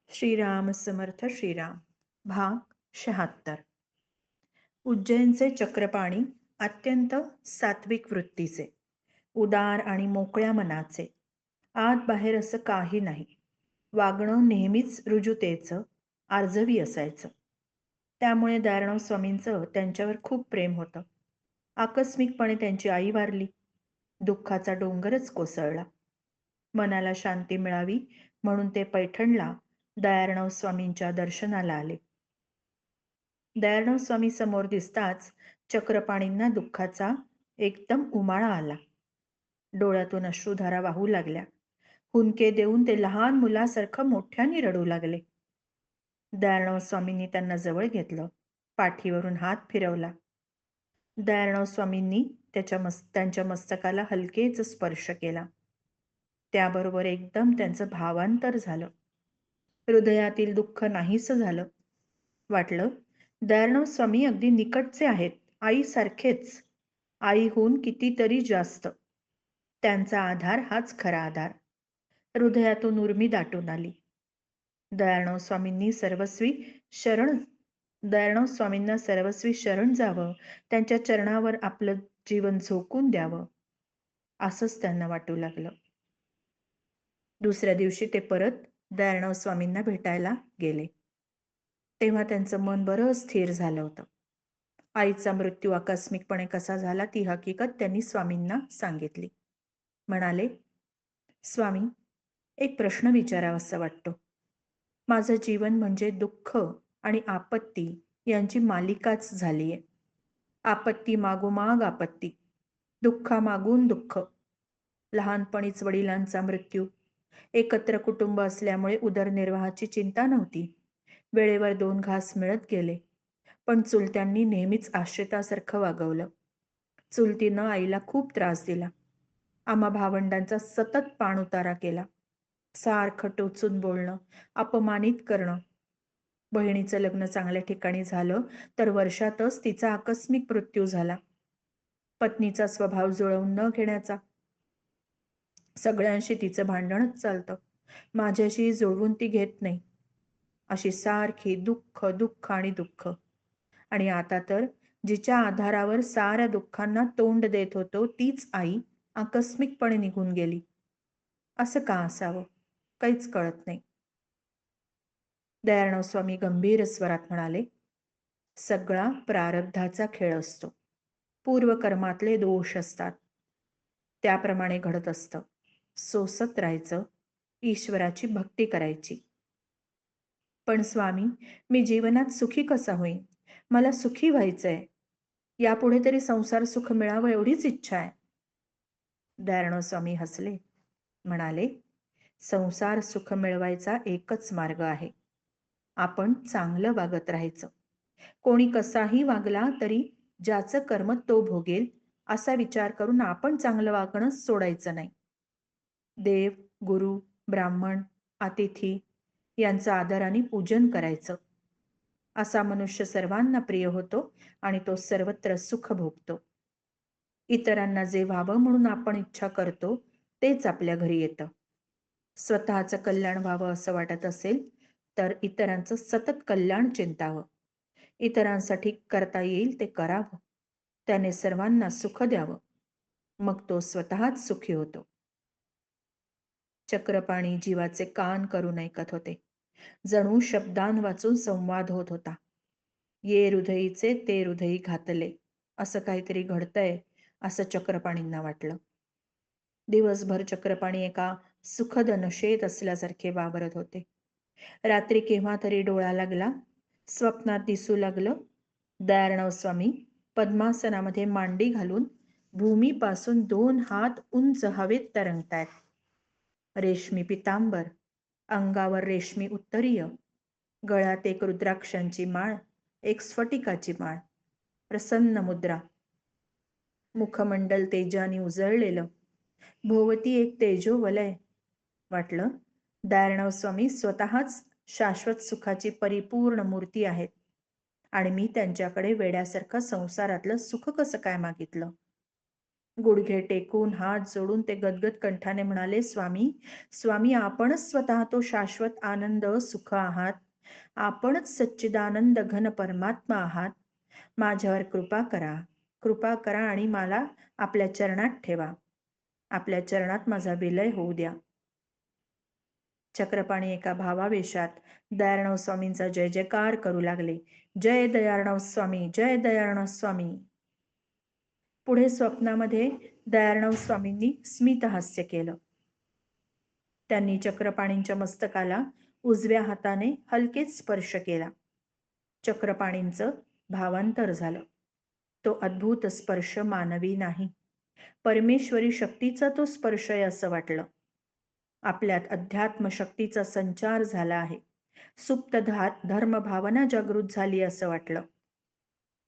श्रीराम समर्थ श्रीराम. भाग 76. उज्जैनचे चक्रपाणी अत्यंत सात्विक वृत्तीचे, उदार आणि मोकळ्या मनाचे. आत बाहेर असं काही नाही. वागणं नेहमीच रुजुतेचं, आर्जवी असायचं. त्यामुळे दयाराम स्वामींचं त्यांच्यावर खूप प्रेम होतं. आकस्मिकपणे त्यांची आई वारली. दुःखाचा डोंगरच कोसळला. मनाला शांती मिळावी म्हणून ते पैठणला दयार्णव स्वामींच्या दर्शनाला आले. दयार्णव स्वामी समोर दिसताच चक्रपाणींना दुःखाचा एकदम उमाळा आला. डोळ्यातून अश्रुधारा वाहू लागल्या. हुंदके देऊन ते लहान मुलासारखं मोठ्याने रडू लागले. दयार्णव स्वामींनी त्यांना जवळ घेतलं. पाठीवरून हात फिरवला. दयार्णव स्वामींनी त्यांच्या मस्तकाला हलकेच स्पर्श केला. त्याबरोबर एकदम त्यांचं भावांतर झालं. हृदयातील दुःख नाहीसं झालं. वाटलं दयार्णव स्वामी अगदी निकटचे आहेत, आईसारखेच, आईहून कितीतरी जास्त. त्यांचा आधार हाच खरा आधार. हृदयातून उर्मी दाटून आली. दयार्णव स्वामींना सर्वस्वी शरण जावं, त्यांच्या चरणावर आपलं जीवन झोकून द्यावं, असंच त्यांना वाटू लागलं. दुसऱ्या दिवशी ते परत दयार्णव स्वामींना भेटायला गेले. तेव्हा त्यांचं मन बरं स्थिर झालं होतं. आईचा मृत्यू आकस्मिकपणे कसा झाला ती हकीकत त्यांनी स्वामींना सांगितली. म्हणाले, स्वामी, एक प्रश्न विचारावासा वाटतो. माझं जीवन म्हणजे दुःख आणि आपत्ती यांची मालिकाच झालीये. आपत्ती मागोमाग आपत्ती, दुःखामागून दुःख. लहानपणीच वडिलांचा मृत्यू. एकत्र कुटुंब असल्यामुळे उदरनिर्वाहाची चिंता नव्हती. वेळेवर 2 घास मिळत गेले. पण चुलत्यांनी नेहमीच आश्रितासारखं वागवलं. चुलतीनं आईला खूप त्रास दिला. आम्हा भावंडांचा सतत पाणउतारा केला. सारखं टोचून बोलणं, अपमानित करणं. बहिणीचं लग्न चांगल्या ठिकाणी झालं तर वर्षातच तिचा आकस्मिक मृत्यू झाला. पत्नीचा स्वभाव जुळवून न घेण्याचा. सगळ्यांशी तिचं भांडणच चालतं. माझ्याशी जुळवून ती घेत नाही. अशी सारखी दुःख दुःख आणि दुःख. आणि आता तर जिच्या आधारावर साऱ्या दुःखांना तोंड देत होतो तीच आई आकस्मिकपणे निघून गेली. असं का असावं, काहीच कळत नाही. दयार्णव स्वामी गंभीर स्वरात म्हणाले, सगळा प्रारब्धाचा खेळ असतो. पूर्वकर्मातले दोष असतात. त्याप्रमाणे घडत असतं. सोसत राहायचं, ईश्वराची भक्ती करायची. पण स्वामी, मी जीवनात सुखी कसा होईन? मला सुखी व्हायचंय. यापुढे तरी संसार सुख मिळावं एवढीच इच्छा आहे. दयार्णव स्वामी हसले. म्हणाले, संसार सुख मिळवायचा एकच मार्ग आहे. आपण चांगलं वागत राहायचं. कोणी कसाही वागला तरी ज्याचं कर्म तो भोगेल असा विचार करून आपण चांगलं वागणं सोडायचं नाही. देव, गुरु, ब्राह्मण, अतिथी यांचं आदराने पूजन करायचं. असा मनुष्य सर्वांना प्रिय होतो आणि तो सर्वत्र सुख भोगतो. इतरांना जे व्हावं म्हणून आपण इच्छा करतो तेच आपल्या घरी येतं. स्वतःचं कल्याण व्हावं असं वाटत असेल तर इतरांचं सतत कल्याण चिंतावं. इतरांसाठी करता येईल ते करावं. त्याने सर्वांना सुख द्यावं. मग तो स्वतःच सुखी होतो. चक्रपाणी जीवाचे कान करून ऐकत होते. जणू शब्दान वाचून संवाद होत होता. ये हृदयीचे ते हृदयी घातले, असं काहीतरी घडतंय असं चक्रपाणींना वाटलं. दिवसभर चक्रपाणी एका सुखद नशेत असल्यासारखे वावरत होते. रात्री केव्हा तरी डोळा लागला. स्वप्नात दिसू लागलं, दयार्णव स्वामी पद्मासनामध्ये मांडी घालून भूमीपासून 2 हात उंच हवेत तरंगतायत. रेशमी पितांबर, अंगावर रेशमी उत्तरीय, गळ्यात एक रुद्राक्षांची माळ, एक स्फटिकाची माळ, प्रसन्न मुद्रा, मुखमंडल तेजाने उजळलेलं, भोवती एक तेजोवलय. वाटलं दयार्णव स्वामी स्वतःच शाश्वत सुखाची परिपूर्ण मूर्ती आहेत आणि मी त्यांच्याकडे वेड्यासारखं संसारातलं सुख कसं काय मागितलं. गुडघे टेकून हात जोडून ते गदगद कंठाने म्हणाले, स्वामी, स्वामी, आपणच स्वतः तो शाश्वत आनंद सुख आहात. आपणच सच्चिदानंद घन परमात्मा आहात. माझ्यावर कृपा करा, कृपा करा आणि मला आपल्या चरणात ठेवा. आपल्या चरणात माझा विलय होऊ द्या. चक्रपाणी एका भावावेशात दयार्णव स्वामींचा जय जयकार करू लागले. जय दयार्णव स्वामी, जय दयार्णव स्वामी. पुढे स्वप्नामध्ये दयार्णव स्वामींनी स्मितहास्य केलं. त्यांनी चक्रपाणींच्या मस्तकाला उजव्या हाताने हलकेच स्पर्श केला. चक्रपाणींचं भावांतर झालं. तो अद्भुत स्पर्श मानवी नाही, परमेश्वरी शक्तीचा तो स्पर्श आहे असं वाटलं. आपल्यात अध्यात्म शक्तीचा संचार झाला आहे. सुप्त धर्म भावना जागृत झाली असं वाटलं.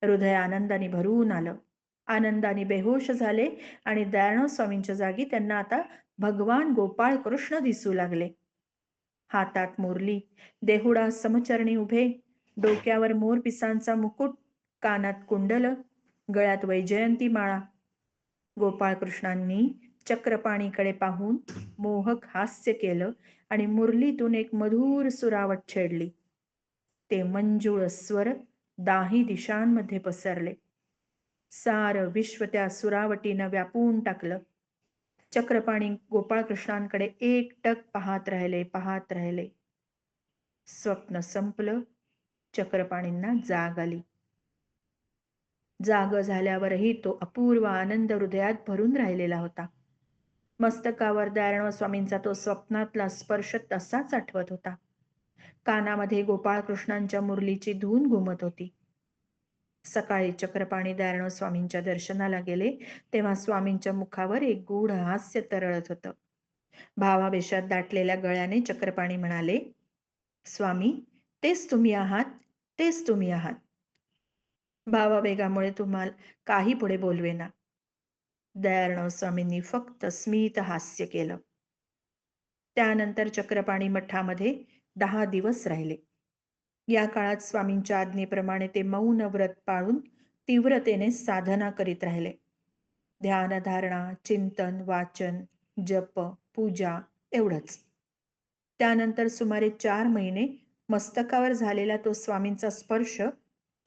हृदय आनंदाने भरून आलं. आनंदाने बेहोश झाले आणि दयार्णव स्वामींच्या जागी त्यांना आता भगवान गोपाळ कृष्ण दिसू लागले. हातात मुरली, देहुडा समचरणी उभे, डोक्यावर मोरपिसांचा मुकुट, कानात कुंडल, गळ्यात वैजयंती माळा. गोपाळकृष्णांनी चक्रपाणीकडे पाहून मोहक हास्य केलं आणि मुरलीतून एक मधुर सुरावट छेडली. ते मंजुळ स्वर दाही दिशांमध्ये पसरले. सारं विश्व त्या सुरावटीनं व्यापून टाकलं. चक्रपाणी गोपाळकृष्णांकडे एकटक पाहत राहिले. स्वप्न संपलं. चक्रपाणींना जाग आली. जाग झाल्यावरही तो अपूर्व आनंद हृदयात भरून राहिलेला होता. मस्तकावर दयार्णव स्वामींचा तो स्वप्नातला स्पर्श तसाच आठवत होता. कानामध्ये गोपाळकृष्णांच्या मुरलीची धून घुमत होती. सकाळी चक्रपाणी दयार्णव स्वामींच्या दर्शनाला गेले तेव्हा स्वामींच्या मुखावर एक गूढ हास्य तरळत होतं. भावावेशात दाटलेल्या गळ्याने चक्रपाणी म्हणाले, स्वामी, तेच तुम्ही आहात, तेच तुम्ही आहात. भावावेगामुळे तुम्हाला काही पुढे बोलवेना. दयार्णव स्वामींनी फक्त स्मित हास्य केलं. त्यानंतर चक्रपाणी मठामध्ये 10 दिवस राहिले. या काळात स्वामींच्या आज्ञेप्रमाणे ते मौन व्रत पाळून तीव्रतेने साधना करीत राहिले. ध्यान, धारणा, चिंतन, वाचन, जप, पूजा एवढंच. त्यानंतर सुमारे 4 महिने मस्तकावर झालेला तो स्वामींचा स्पर्श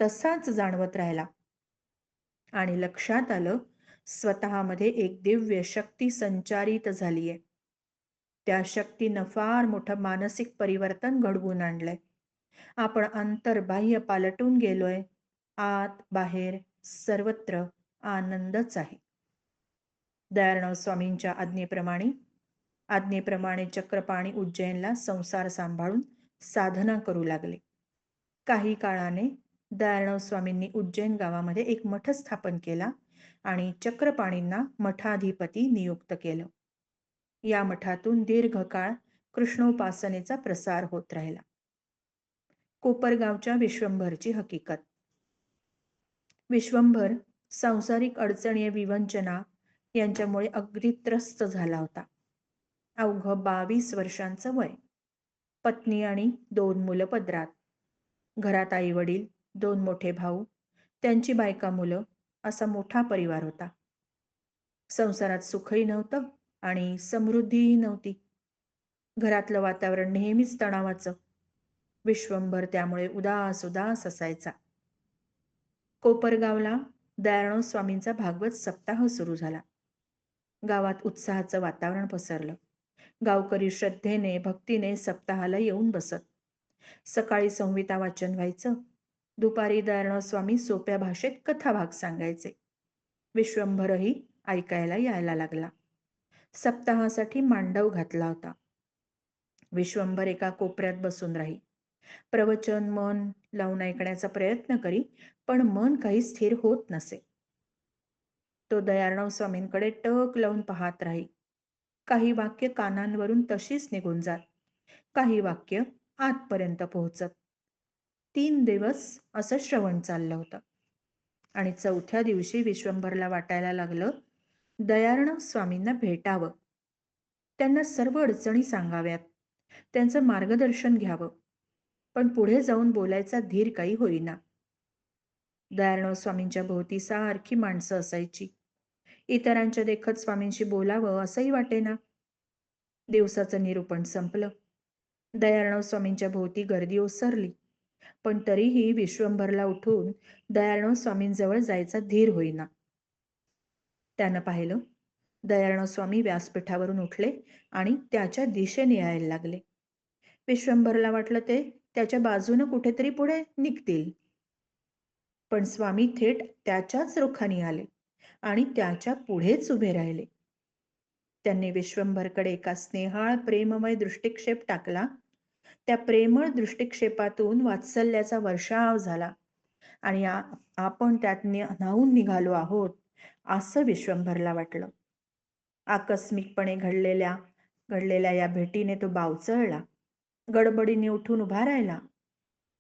तसाच जाणवत राहिला आणि लक्षात आलं, स्वतःमध्ये एक दिव्य शक्ती संचारित झालीये. त्या शक्तीनं फार मोठं मानसिक परिवर्तन घडवून आणलंय. आपण अंतर्बाह्य पालटून गेलोय. आत बाहेर सर्वत्र आनंदच आहे. दयार्णव स्वामींच्या आज्ञेप्रमाणे चक्रपाणी उज्जैनला संसार सांभाळून साधना करू लागले. काही काळाने दयार्णव स्वामींनी उज्जैन गावामध्ये एक मठ स्थापन केला आणि चक्रपाणींना मठाधिपती नियुक्त केलं. या मठातून दीर्घकाळ कृष्णोपासनेचा प्रसार होत राहिला. कोपरगावच्या विश्वंभरची हकीकत. विश्वंभर सांसारिक अडचणी, विवंचना यांच्यामुळे अगदी त्रस्त झाला होता. अवघं 22 वर्षांचं वय. पत्नी आणि 2 मुलं पदरात. घरात आई वडील, 2 मोठे भाऊ, त्यांची बायका मुलं असा मोठा परिवार होता. संसारात सुखही नव्हतं आणि समृद्धीही नव्हती. घरातलं वातावरण नेहमीच तणावाचं. विश्वंभर त्यामुळे उदास असायचा. कोपरगावला दयार्णव स्वामींचा भागवत सप्ताह सुरू झाला. गावात उत्साहाचं वातावरण पसरलं. गावकरी श्रद्धेने, भक्तीने सप्ताहाला येऊन बसत. सकाळी संहिता वाचन व्हायचं. दुपारी दयार्णव स्वामी सोप्या भाषेत कथाभाग सांगायचे. विश्वंभरही ऐकायला यायला लागला. सप्ताहासाठी मांडव घातला होता. विश्वंभर एका कोपऱ्यात बसून राही. प्रवचन मन लावून ऐकण्याचा प्रयत्न करी, पण मन काही स्थिर होत नसे. तो दयार्णव स्वामींकडे टक लावून पाहत राही. काही वाक्य कानांवरून तशीच निघून जात, काही वाक्य आतपर्यंत पोहोचत. 3 दिवस असं श्रवण चाललं होतं आणि 4थ्या दिवशी विश्वंभरला वाटायला लागलं, दयार्णव स्वामींना भेटावं, त्यांना सर्व अडचणी सांगाव्यात, त्यांचं मार्गदर्शन घ्यावं. पण पुढे जाऊन बोलायचा धीर काही होईना. दयार्णव स्वामींच्या भोवती सारखी माणसं असायची. इतरांच्या देखत स्वामींशी बोलावं असंही वाटेना. दिवसाचं निरूपण संपलं. दयार्णव स्वामींच्या भोवती गर्दी ओसरली. पण तरीही विश्वंभरला उठून दयार्णव स्वामींजवळ जायचा धीर होईना. त्यानं पाहिलं, दयार्णव स्वामी व्यासपीठावरून उठले आणि त्याच्या दिशेने यायला लागले. विश्वंभरला वाटलं ते त्याच्या बाजूनं कुठेतरी पुढे निघतील. पण स्वामी थेट त्याच्याच रुखाने आले आणि त्याच्या पुढेच उभे राहिले. त्यांनी विश्वंभरकडे एका स्नेहाळ प्रेममय दृष्टिक्षेप टाकला. त्या प्रेमळ दृष्टिक्षेपातून वात्सल्याचा वर्षाव झाला आणि आपण त्यात न्हावून निघालो आहोत असं विश्वंभरला वाटलं. आकस्मिकपणे घडलेल्या या भेटीने तो बावचळला. गडबडीने उठून उभा राहिला.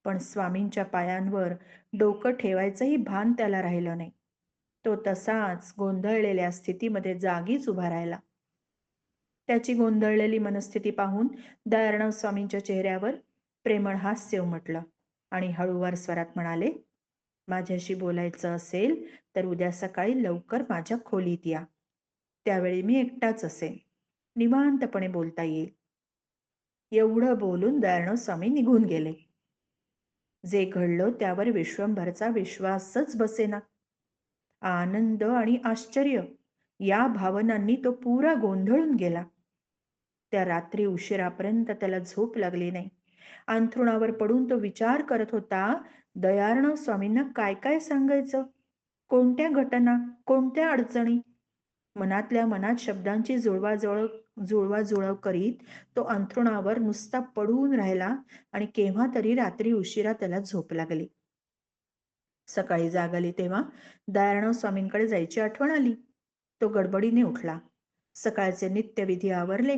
पण स्वामींच्या पायांवर डोकं ठेवायचंही भान त्याला राहिलं नाही. तो तसाच गोंधळलेल्या स्थितीमध्ये जागीच उभा राहिला. त्याची गोंधळलेली मनस्थिती पाहून दयार्णव स्वामींच्या चेहऱ्यावर प्रेमळ हास्य उमटलं आणि हळूवार स्वरात म्हणाले, माझ्याशी बोलायचं असेल तर उद्या सकाळी लवकर माझ्या खोलीत या. त्यावेळी मी एकटाच असेन. निवांतपणे बोलता येईल. एवढं बोलून दयार्णव स्वामी निघून गेले. जे घडलं त्यावर विश्वंभरचा विश्वासच बसेना. आनंद आणि आश्चर्य या भावनांनी तो पुरा गोंधळून गेला. त्या रात्री उशिरापर्यंत त्याला झोप लागली नाही. अंथरुणावर पडून तो विचार करत होता, दयार्णव स्वामींना काय काय सांगायचं, कोणत्या घटना, कोणत्या अडचणी. मनातल्या मनात शब्दांची जुळवाजुळव करीत तो अंथरुणावर नुसता पडून राहिला आणि केव्हा तरी रात्री उशिरा त्याला झोप लागली. सकाळी जाग आली तेव्हा दयार्णव स्वामींकडे जायची आठवण आली. तो गडबडीने उठला. सकाळचे नित्यविधी आवरले.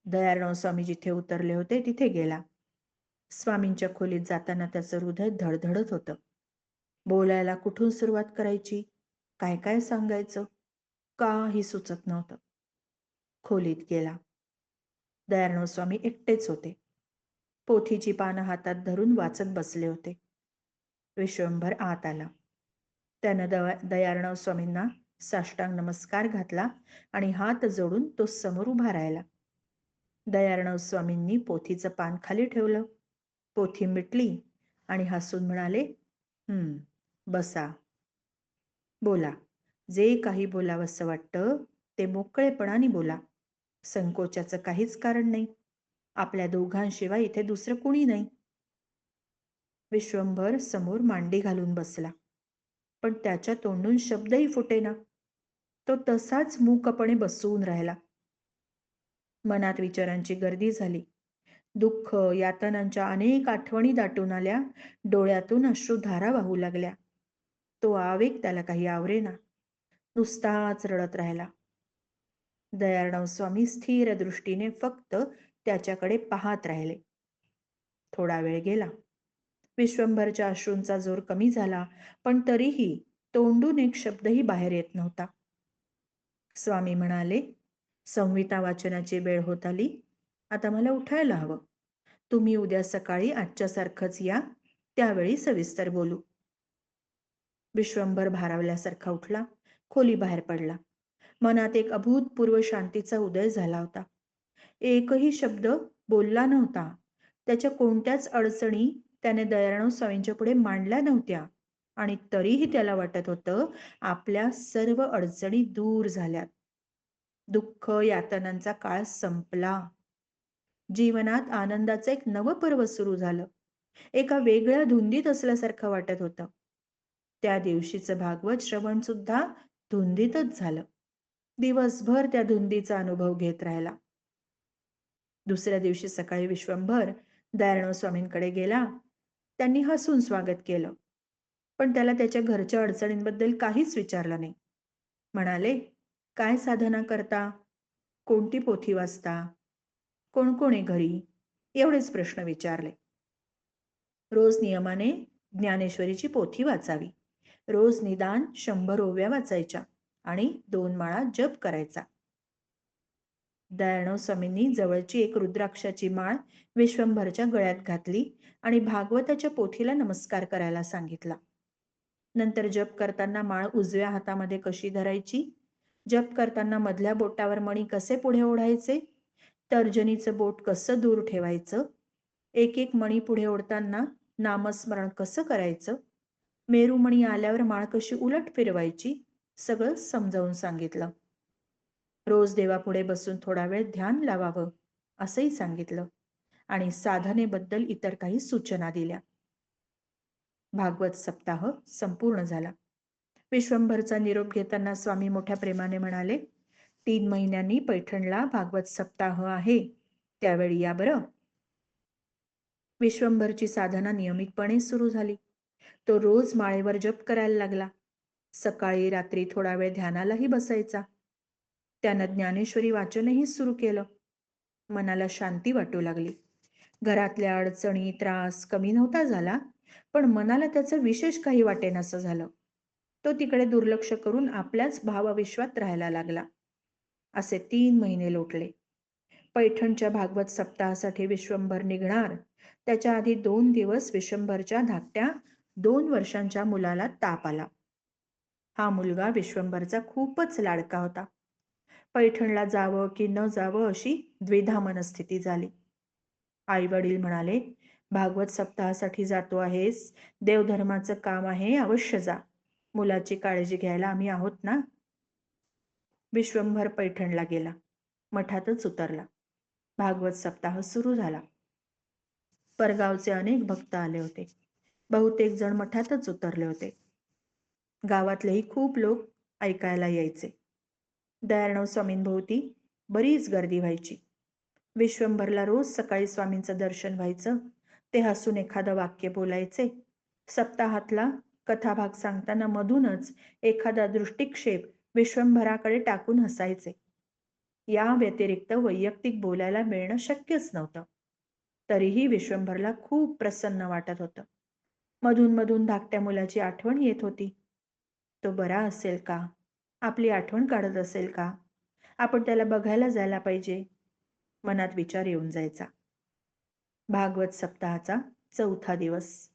दयार्णव स्वामी जिथे उतरले होते तिथे गेला. स्वामींच्या खोलीत जाताना त्याचं हृदय धडधडत होतं. बोलायला कुठून सुरुवात करायची, काय काय सांगायचं, काही सुचत नव्हतं. खोलीत गेला. दयार्णव स्वामी एकटेच होते. पोथीची पानं हातात धरून वाचत बसले होते. विश्वंभर आत आला. त्यानं दयार्णव स्वामींना साष्टांग नमस्कार घातला आणि हात जोडून तो समोर उभा राहिला. दयार्णव स्वामींनी पोथीचं पान खाली ठेवलं. पोथी मिटली आणि हसून म्हणाले, बसा. बोला. जे काही बोलावंसं वाटतं ते मोकळेपणाने बोला. संकोचाचं काहीच कारण नाही. आपल्या दोघांशिवाय इथे दुसरं कुणी नाही. विश्वंभर समोर मांडी घालून बसला. पण त्याच्या तोंडून शब्दही फुटेना. तो तसाच मूकपणे बसून राहिला. मनात विचारांची गर्दी झाली. दुःख, यातनांच्या अनेक आठवणी दाटून आल्या. डोळ्यातून अश्रुधारा वाहू लागल्या. तो आवेग त्याला काही आवरेना. नुसताच रडत राहिला. दयार्णव स्वामी स्थिर दृष्टीने फक्त त्याच्याकडे पाहत राहिले. थोडा वेळ गेला. विश्वंभरच्या अश्रूंचा जोर कमी झाला, पण तरीही तोंडून एक शब्दही बाहेर येत नव्हता. स्वामी म्हणाले, संहिता वाचनाची वेळ होत आली. आता मला उठायला हवं. तुम्ही उद्या सकाळी आजच्यासारखंच या. त्यावेळी सविस्तर बोलू. विश्वंभर भारावल्यासारखा उठला. खोली बाहेर पडला. मनात एक अभूतपूर्व शांतीचा उदय झाला होता. एकही शब्द बोलला नव्हता. त्याच्या कोणत्याच अडचणी त्याने दयार्णव स्वामींच्या पुढे मांडल्या नव्हत्या आणि तरीही त्याला वाटत होतं आपल्या सर्व अडचणी दूर झाल्यात. दुःख, यातनांचा काळ संपला. जीवनात आनंदाचं एक नवं पर्व सुरू झालं. एका वेगळ्या धुंदीत असल्यासारखं वाटत होतं. त्या दिवशीचं भागवत श्रवण सुद्धा धुंदीतच झालं. दिवसभर त्या धुंदीचा अनुभव घेत राहिला. दुसऱ्या दिवशी सकाळी विश्वंभर दयार्णव स्वामींकडे गेला. त्यांनी हसून स्वागत केलं. पण त्याला त्याच्या घरच्या अडचणींबद्दल काहीच विचारलं नाही. म्हणाले, काय साधना करता, कोणती पोथी वाचता, कोण कोण आहे घरी, एवढेच प्रश्न विचारले. रोज नियमाने ज्ञानेश्वरीची पोथी वाचावी. रोज निदान 100 ओव्या वाचायच्या आणि 2 माळा जप करायचा. दयार्णव स्वामींनी जवळची एक रुद्राक्षाची माळ विश्वंभरच्या गळ्यात घातली आणि भागवताच्या पोथीला नमस्कार करायला सांगितला. नंतर जप करताना माळ उजव्या हातामध्ये कशी धरायची जप करताना मधल्या बोटावर मणी कसे पुढे ओढायचे, तर्जनीचं बोट कसं दूर ठेवायचं, एक एक मणी पुढे ओढताना नामस्मरण कसं करायचं, मेरुमणी आल्यावर माळ कशी उलट फिरवायची, सगळं समजावून सांगितलं. रोज देवापुढे बसून थोडा वेळ ध्यान लावावं असंही सांगितलं आणि साधनेबद्दल इतर काही सूचना दिल्या. भागवत सप्ताह संपूर्ण झाला. विश्वंभरचा निरोप घेताना स्वामी मोठ्या प्रेमाने म्हणाले, 3 महिन्यांनी पैठणला भागवत सप्ताह आहे, त्यावेळी या बरं. विश्वंभरची साधना नियमितपणे सुरू झाली. तो रोज माळेवर जप करायला लागला. सकाळी रात्री थोडा वेळ ध्यानालाही बसायचा. त्यानं ज्ञानेश्वरी वाचनही सुरू केलं. मनाला शांती वाटू लागली. घरातल्या अडचणी त्रास कमी नव्हता झाला, पण मनाला त्याचं विशेष काही वाटेनासं झालं. तो तिकडे दुर्लक्ष करून आपल्याच भावविश्वात राहायला लागला. असे 3 महिने लोटले. पैठणच्या भागवत सप्ताहासाठी विश्वंभर निघणार त्याच्या आधी 2 दिवस विश्वंभरच्या धाकट्या 2 वर्षांच्या मुलाला ताप आला. हा मुलगा विश्वंभरचा खूपच लाडका होता. पैठणला जावं की न जावं अशी द्विधा मनस्थिती झाली. आई वडील म्हणाले, भागवत सप्ताहासाठी जातो आहेस, देवधर्माचं काम आहे, अवश्य जा. मुलाची काळजी घ्यायला आम्ही आहोत ना. विश्वंभर पैठणला गेला. मठातच उतरला. भागवत सप्ताह सुरू झाला. परगावचे अनेक भक्त आले होते. बहुतेक जण मठातच उतरले होते. गावातलेही खूप लोक ऐकायला यायचे. दयाळराव स्वामींभोवती बरीच गर्दी व्हायची. विश्वंभरला रोज सकाळी स्वामींचं दर्शन व्हायचं. ते हसून एखादं वाक्य बोलायचे. सप्ताहातला कथाभाग सांगताना मधूनच एखादा दृष्टिक्षेप विश्वंभराकडे टाकून हसायचे. या व्यतिरिक्त वैयक्तिक बोलायला मिळणं शक्यच नव्हतं. तरीही विश्वंभरला खूप प्रसन्न वाटत होतं. मधून मधून धाकट्या मुलाची आठवण येत होती. तो बरा असेल का? आपली आठवण काढत असेल का? आपण त्याला बघायला जायला पाहिजे. मनात विचार येऊन जायचा. भागवत सप्ताहाचा 4था दिवस.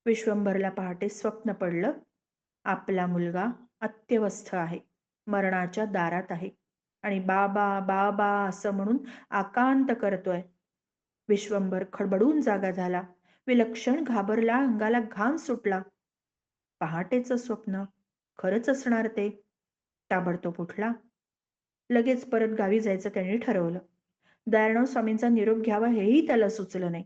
विश्वंभरला पहाटे स्वप्न पडलं. आपला मुलगा अत्यवस्थ आहे, मरणाच्या दारात आहे आणि बाबा बाबा असं म्हणून आकांत करतोय. विश्वंभर खडबडून जागा झाला. विलक्षण घाबरला, अंगाला घाम सुटला. पहाटेचं स्वप्न, खरंच असणार ते. ताबडतोब उठला. लगेच परत गावी जायचं त्यांनी ठरवलं. दयाळराव स्वामींचा निरोप घ्यावा हेही त्याला सुचलं नाही.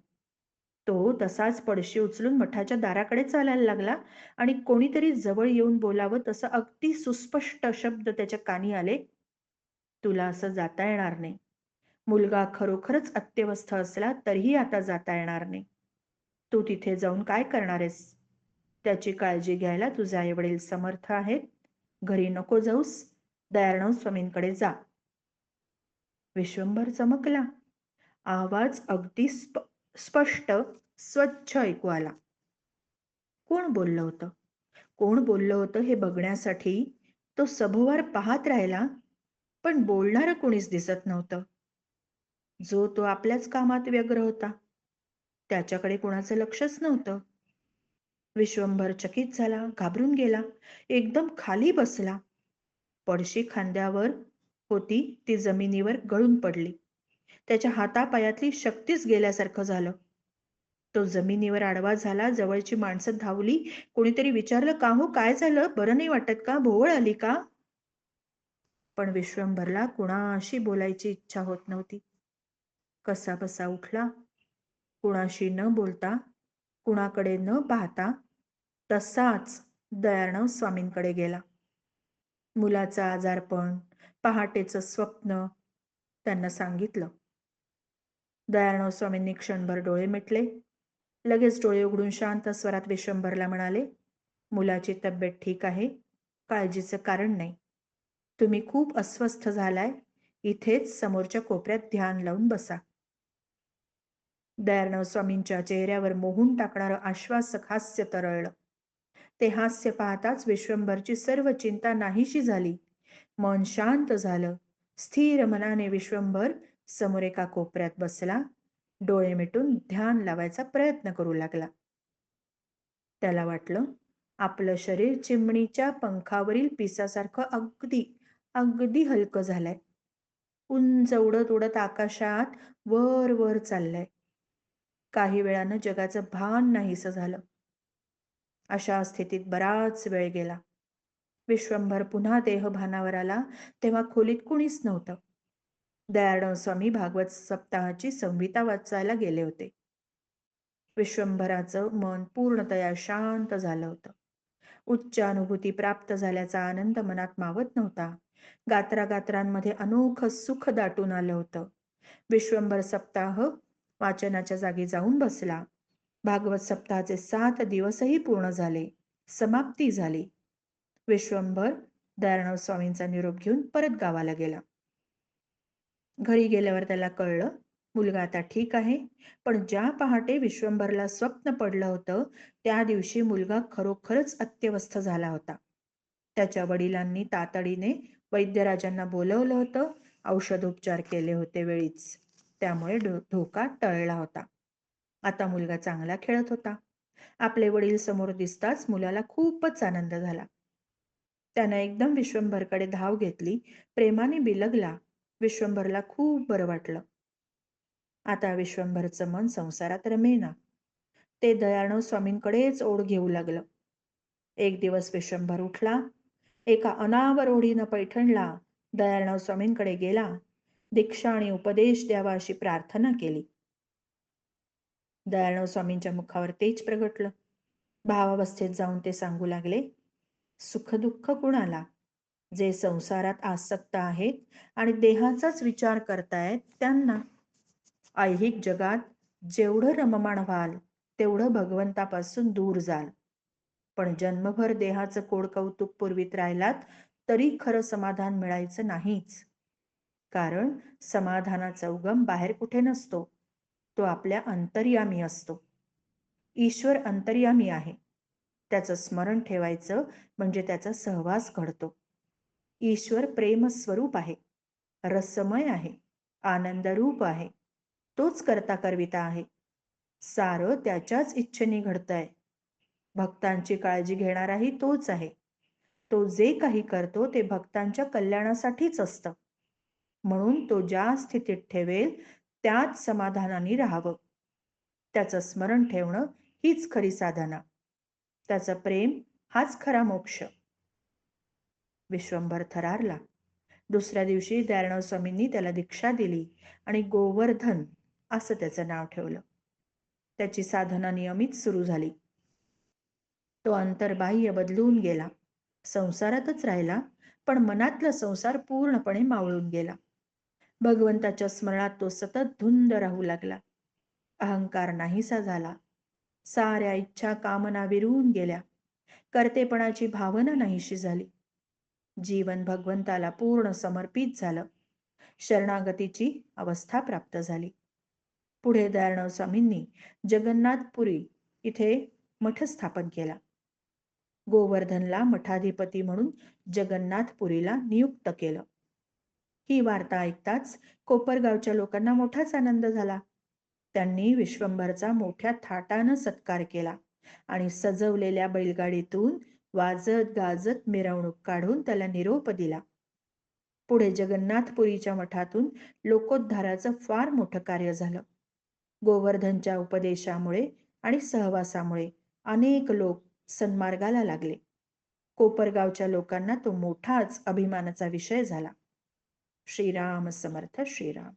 तो तसाच पडशी उचलून मठाच्या दाराकडे चालायला लागला आणि कोणीतरी जवळ येऊन बोलावं तसं अगदी सुस्पष्ट शब्द त्याच्या कानी आले, तुला असं जाता येणार नाही. मुलगा खरोखरच अत्यवस्थ असला तरीही आता जाता येणार नाही. तू तिथे जाऊन काय करणार आहेस? त्याची काळजी घ्यायला तुझे आई वडील समर्थ आहेत. घरी नको जाऊस, दयाळराव स्वामींकडे जा. विश्वंभर चमकला. आवाज अगदी स्पष्ट स्वच्छ ऐकू आला. कोण बोललं होतं? कोण बोललं होतं हे बघण्यासाठी तो सभोवार पाहत राहिला, पण बोलणारं कोणीच दिसत नव्हतं. जो तो आपल्याच कामात व्यग्र होता. त्याच्याकडे कुणाचं लक्षच नव्हतं. विश्वंभर चकित झाला, घाबरून गेला. एकदम खाली बसला. पडशी खांद्यावर होती ती जमिनीवर गळून पडली. त्याच्या हातापायातली शक्तीच गेल्यासारखं झालं. तो जमिनीवर आडवा झाला. जवळची माणसं धावली. कोणीतरी विचारलं, का हो, काय झालं? बरं नाही वाटत का? भोवळ आली का? पण विश्वंभरला कुणाशी बोलायची इच्छा होत नव्हती. कसा बसा उठला. कुणाशी न बोलता, कुणाकडे न पाहता तसाच दयाळराव स्वामींकडे गेला. मुलाचं आजारपण, पहाटेचं स्वप्न त्यांना सांगितलं. दयाळराव स्वामींनी क्षणभर डोळे मिटले. लगेच डोळे उघडून शांत स्वरात विश्वंभरला म्हणाले, मुलाची तब्येत ठीक आहे, काळजीचं कारण नाही. तुम्ही खूप अस्वस्थ झालाय, इथेच समोरच्या कोपऱ्यात ध्यान लावून बसा. दयाळराव स्वामींच्या चेहऱ्यावर मोहून टाकणारं आश्वासक हास्य तरळलं. ते हास्य पाहताच विश्वंभरची सर्व चिंता नाहीशी झाली. मन शांत झालं. स्थिर मनाने विश्वंभर समोर एका कोपऱ्यात बसला. डोळे मिटून ध्यान लावायचा प्रयत्न करू लागला. त्याला वाटलं, आपलं शरीर चिमणीच्या पंखावरील पिसासारखं अगदी अगदी हलकं झालंय. उंच उडत उडत आकाशात वर वर चाललंय. काही वेळानं जगाचं भान नाहीसं झालं. अशा स्थितीत बराच वेळ गेला. विश्वंभर पुन्हा देहभानावर आला तेव्हा खोलीत कुणीच नव्हतं. दयाळराव स्वामी भागवत सप्ताहाची संहिता वाचायला गेले होते. विश्वंभराचं मन पूर्णतया शांत झालं होतं. उच्च अनुभूती प्राप्त झाल्याचा आनंद मनात मावत नव्हता. गात्रागात्रांमध्ये अनोखं सुख दाटून आलं होतं. विश्वंभर सप्ताह वाचनाच्या जागी जाऊन बसला. भागवत सप्ताहाचे 7 दिवसही पूर्ण झाले. समाप्ती झाली. विश्वंभर दयाळराव स्वामींचा निरोप घेऊन परत गावाला गेला. घरी गेल्यावर त्याला कळलं, मुलगा आता ठीक आहे. पण ज्या पहाटे विश्वंभरला स्वप्न पडलं होतं, त्या दिवशी मुलगा खरोखरच अत्यवस्थ झाला होता. त्याच्या वडिलांनी तातडीने वैद्यराजांना बोलवलं होतं. औषधोपचार केले होते वेळीच. त्यामुळे धोका टळला होता. आता मुलगा चांगला खेळत होता. आपले वडील समोर दिसताच मुलाला खूपच आनंद झाला. त्यानं एकदम विश्वंभरकडे धाव घेतली. प्रेमाने बिलगला. विश्वंभरला खूप बरं वाटलं. आता विश्वंभरचं मन संसारात रमेना. ते दयाळराव स्वामींकडेच ओढ घेऊ लागलं. एक दिवस विश्वंभर उठला. एका अनावर ओढीनं पैठणला दयाळराव स्वामींकडे गेला. दीक्षा आणि उपदेश द्यावा अशी प्रार्थना केली. दयाळराव स्वामींच्या मुखावर तेज प्रगटलं. भावावस्थेत जाऊन ते सांगू लागले, सुखदुःख कुणाला? जे संसारात आसक्त आहेत आणि देहाचाच विचार करतायत त्यांना. ऐहिक जगात जेवढं रममाण व्हाल तेवढं भगवंतापासून दूर जाल. पण जन्मभर देहाचं कोडकौतुक पुरवीत राहिलात तरी खरं समाधान मिळायचं नाहीच. कारण समाधानाचा उगम बाहेर कुठे नसतो, तो आपल्या अंतर्यामी असतो. ईश्वर अंतर्यामी आहे. त्याचं स्मरण ठेवायचं म्हणजे त्याचा सहवास घडतो. ईश्वर प्रेमस्वरूप आहे, रसमय आहे, आनंदरूप आहे. तोच करता करविता आहे. सारं त्याच्याच इच्छेने घडतंय. भक्तांची काळजी घेणाराही तोच आहे. तो जे काही करतो ते भक्तांच्या कल्याणासाठीच असतं. म्हणून तो ज्या स्थितीत ठेवेल त्याच समाधानाने राहावं. त्याचं स्मरण ठेवणं हीच खरी साधना. त्याचं प्रेम हाच खरा मोक्ष. विश्वंभर थरारला. दुसऱ्या दिवशी दयाळराव स्वामींनी त्याला दीक्षा दिली आणि गोवर्धन असं त्याचं नाव ठेवलं. त्याची साधना नियमित सुरू झाली. तो अंतर्बाह्य बदलून गेला. संसारातच राहिला, पण मनातला संसार पूर्णपणे मावळून गेला. भगवंताच्या स्मरणात तो सतत धुंद राहू लागला. अहंकार नाहीसा झाला. साऱ्या इच्छा कामना विरून गेल्या. कर्तेपणाची भावना नाहीशी झाली. जीवन भगवंताला पूर्ण समर्पित झालं. शरणागतीची अवस्था प्राप्त झाली. पुढे दयाळराव स्वामींनी जगन्नाथपुरी इथे मठ स्थापन केला. गोवर्धनला मठाधिपती म्हणून जगन्नाथपुरीला नियुक्त केलं. ही वार्ता ऐकताच कोपरगावच्या लोकांना मोठाच आनंद झाला. त्यांनी विश्वंभरचा मोठ्या थाटानं सत्कार केला आणि सजवलेल्या बैलगाडीतून वाजत गाजत मिरवणूक काढून त्याला निरोप दिला. पुढे जगन्नाथपुरीच्या मठातून लोकोद्धाराचं फार मोठं कार्य झालं. गोवर्धनच्या उपदेशामुळे आणि सहवासामुळे अनेक लोक सन्मार्गाला लागले. कोपरगावच्या लोकांना तो मोठाच अभिमानाचा विषय झाला. श्रीराम समर्थ. श्रीराम.